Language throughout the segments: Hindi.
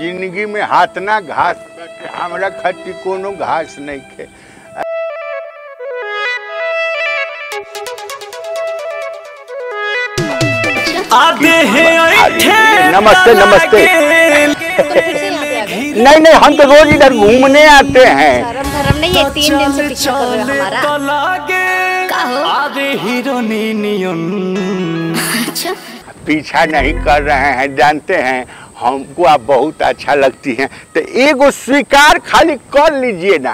जिंदगी में हाथ ना घास हमरा खातिर कोनो घास नहीं खे। नमस्ते नमस्ते। नहीं हम तो रोज इधर घूमने आते हैं। धर्म नहीं है, 3 दिन से पीछा कर रहे हो हमारा। अच्छा, पीछा नहीं कर रहे हैं, जानते हैं हमको आप बहुत अच्छा लगती हैं, तो एगो स्वीकार खाली कर लीजिए ना।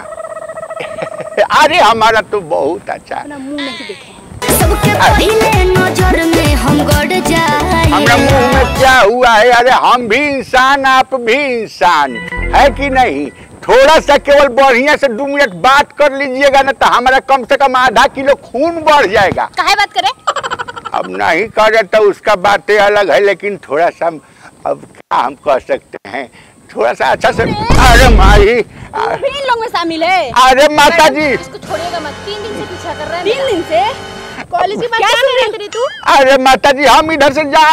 अरे हमारा तो बहुत अच्छा। मुंह नहीं देखे सबके पहले नजर में हम गड़ जाए। हमारा मुंह में क्या हुआ है? अरे हम भी इंसान, आप भी इंसान है कि नहीं? थोड़ा सा केवल बढ़िया से 2 मिनट बात कर लीजिएगा ना, तो हमारा कम से कम आधा किलो खून बढ़ जाएगा। काहे बात करे? अब नहीं करे तो उसका बातें अलग है, लेकिन थोड़ा सा अब क्या हम कह सकते हैं, थोड़ा सा अच्छा से। अरे माई, भी इन लोग में शामिल है। अरे माता जी, इसको छोड़ेगा मत। 3 दिन से पीछा कर रहा है। 3 दिन से कॉलेज की बात क्या सुन रही थी तू? अरे माता जी, हम इधर से जा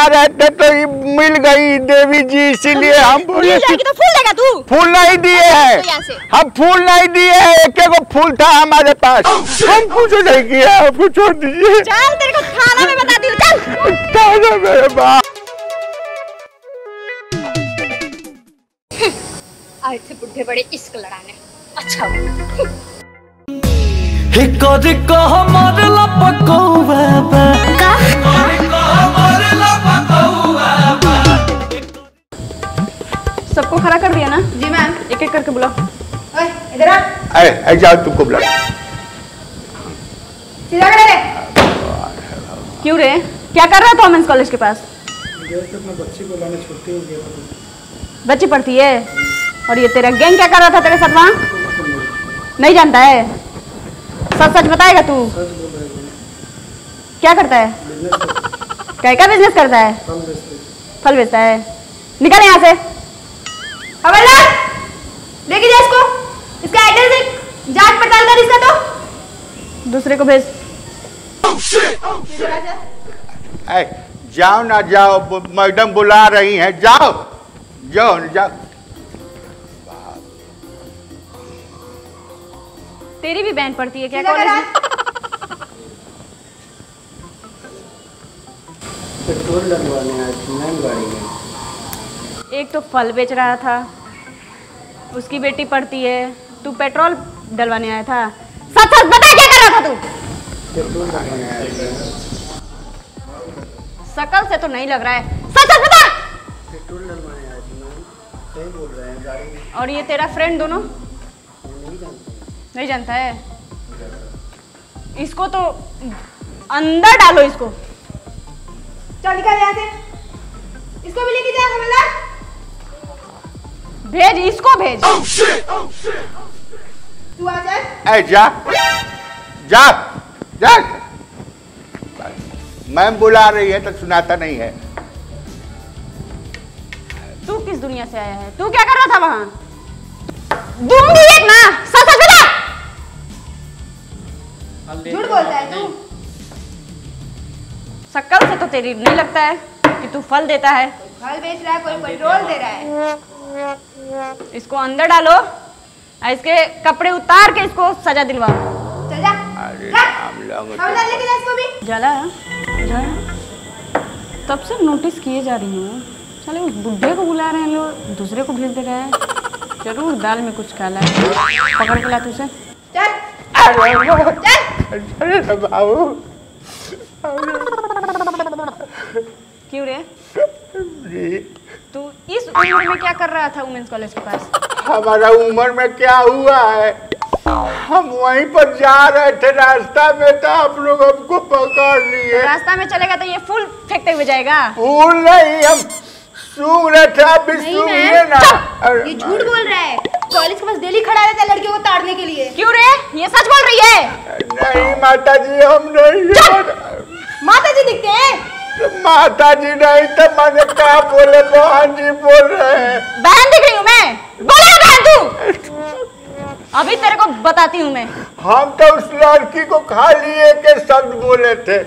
रहे थे तो ये मिल गई देवी जी, इसीलिए हम बोले तो फूल देगा तू? फूल नहीं दिए हैं, हम फूल नहीं दिए हैं। एक फूल था हमारे पास, हम कुछ नहीं किया, आपको छोड़ दीजिए। चल तेरे को थाना में बता दी। चल मेरे बाप। आए थे बुढ़े बड़े इश्क लड़ाने। अच्छा सबको खड़ा कर दिया ना? जी मैम। एक एक करके बुलाओ। इधर आ। जाओ, तुमको बुला। सीधा खड़े रे। क्यों रे, क्या कर रहा था वुमेन्स कॉलेज के पास? बच्ची को लाने छुट्टी हो गया। बच्ची पढ़ती है? और ये तेरा गैंग क्या कर रहा था तेरे साथ वहाँ? नहीं जानता है? सच सच बताएगा तू? क्या करता है? क्या का बिजनेस करता है? फल बेचता है। निकल यहाँ से। हवलदार, लेके जा इसको। इसका एड्रेस जांच पड़ताल कर इसका। तो दूसरे को भेज। जाओ ना, जाओ, मैडम बुला रही हैं। जाओ जाओ जाओ। तेरी भी बहन पढ़ती है क्या कॉलेज में? पेट्रोल डलवाने आए थे मैम गाड़ी में। एक तो फल बेच रहा था, उसकी बेटी पढ़ती है, तू पेट्रोल डलवाने आया था। सच सच बता क्या कर रहा था तू? पेट्रोल डलवाने आए थे। शकल से तो नहीं लग रहा है, सच सच बता। पेट्रोल डलवाने आए थे मैम, सही बोल रहे हैं गाड़ी में। और ये तेरा फ्रेंड दोनों? नहीं जानता है? इसको तो अंदर डालो इसको। चल निकल यहाँ से। इसको भी लेके जा हवलदार। भेज इसको, भेज। तू आ जा। जा जा जा। मैम बुला रही है तो सुनाता नहीं है। तू किस दुनिया से आया है? तू क्या कर रहा था वहां? दूंगी एक ना। सच सच बता। झूठ बोलता है तू। शक्ल से तो तेरी नहीं लगता है कि तू फल देता है। फल बेच रहा है, कोई पेट्रोल दे रहा है। इसको अंदर डालो और इसके कपड़े उतार के इसको सजा दिलवाओ। चल जा। अरे हवलदार लेके जा इसको भी। जला तब से नोटिस किए जा रही हूँ। चले उस बुढ़े को बुला रहे हैं लोग, दूसरे को भेज दे रहे हैं। जरूर दाल में कुछ काला है। पकड़ के ला तू उसे। चल अरे बाबू, क्यों रे? तू इस उम्र में क्या कर रहा था वुमेन्स कॉलेज के पास? हमारा उम्र में क्या हुआ है? हम वहीं पर जा रहे थे, रास्ता में था, आप लोग हमको पकड़ लिए। रास्ता में चलेगा तो ये फूल फेंकते हुए जाएगा। फूल नहीं, हम सूंघ रहे थे। आप भी सूंघिए ना। ये झूठ बोल रहा है। कॉलेज के पास डेली खड़ा रहता है लड़कियों को ताड़ने के लिए। क्यों रे, ये सच बोल रही है? नहीं माता जी, हम नहीं। माता जी दिखते हैं। माता जी नहीं तो मैंने क्या बोले? बहन जी बोल रहे हैं। बहन दिख रही हूँ मैं? बोला बहन तू? अभी तेरे को बताती हूँ मैं। हम तो उस लड़की को खाली एक शब्द बोले थे।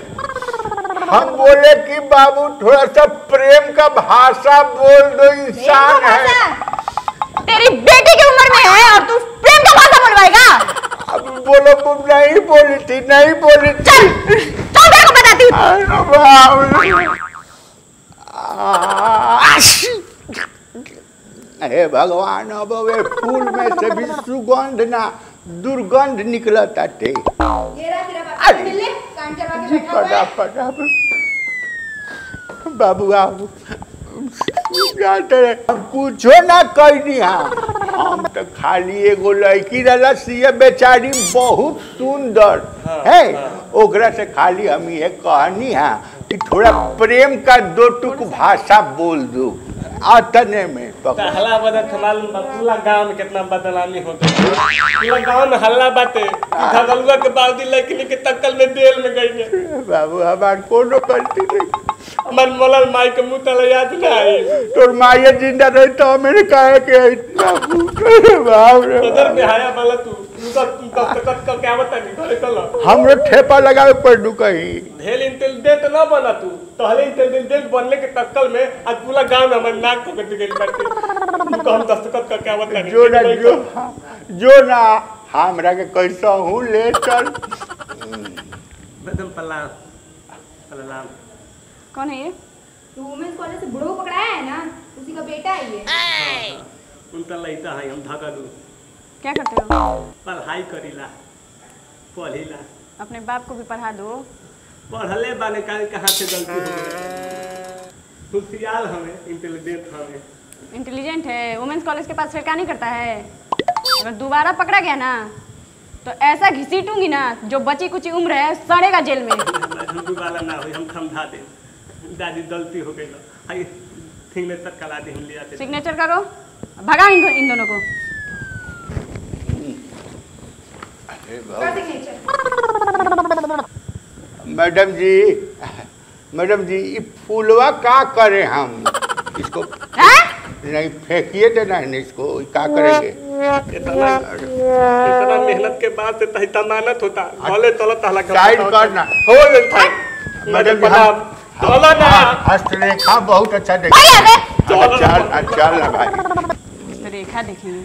हम बोले कि बाबू थोड़ा सा प्रेम का भाषा बोल दो, इंसान है। तेरी बेटी की उम्र में है और तू प्रेम का भाषा बोलवाएगा? अब बोलो, नहीं बोली थी, नहीं बोली थी। चल तेरे को बताती हूँ। हे भगवान, अब वे फूल में से भी सुगंध ना दुर्गंध निकलता थे। ये रहा तेरा बाप मिल ले, काम करवा के बैठा हुआ है। बाबू आओ, पूछो ना कहनी। हम तो खाली एगो लड़की रलस, ये बेचारी बहुत सुंदर है, ओकरा से खाली हम ये कहनी है कि थोड़ा प्रेम का दो टुक भाषा बोल दो। आतने में हल्ला बदत मालूम बा, पूरा गांव में कितना बदनामी होता है। पूरा गांव में हल्ला बाटे कि धगलुआ के बावदी लड़की के तक्कल में जेल में गई है। बाबू हमार कोनो गलती नहीं। मन मोलल माई के मुंह तले याद ना आई। तोर माये जिंदा रही तो मेरे काहे के बाप रे उधर में आया वाला तू का क्या बता नहीं घरे चलो। हमरे ठेपा लगावे पड़ दू कहीं। ढेल इंटेलिजेंट ना बना तू, पहले इंटेलिजेंट बनने के टक्कर में आज पूरा गांव में हमारे नाक को कट गई बाटे। तू हम दस्तखत का क्या बता नहीं। जो ना हमरा के कैसा हूँ ले चल। बदम पल्ला कौन है ये? तू वुमेन्स कॉलेज से बुढ़ो पकड़ाया है ना, उसी का बेटा है ये। उनका लइता है, हम धागा दू। क्या करते हो? पढ़ाई करीला, पढ़ीला। अपने बाप को भी पढ़ा दो। पढ़ले बाने कहाँ से गलती हो गई। होशियार हमें, इंटेलिजेंट हमें। इंटेलिजेंट है, वुमेन्स कॉलेज के पास फिर क्या नहीं करता है? अगर दोबारा पकड़ा गया ना तो ऐसा घसीटूंगी ना, जो बची कुछ उम्र है सड़ेगा जेल में। हम दोबारा ना हो, हम समझा दे। दादी गलती हो गई ना, हाय सिग्नेचर करा दे, हम ले आते। सिग्नेचर करो, भगा इन दोनों को। मैडम जी ये फूलवा का करें हम इसको? नहीं फेंकिए तो नहीं, इसको क्या करेंगे? इतना मेहनत के बाद से तमानत होता भले तला तहला साइड करना हो जाता। मैडम चलो ना, हस्तरेखा बहुत अच्छा देखिए। चल ना भाई, रेखा देखेंगे।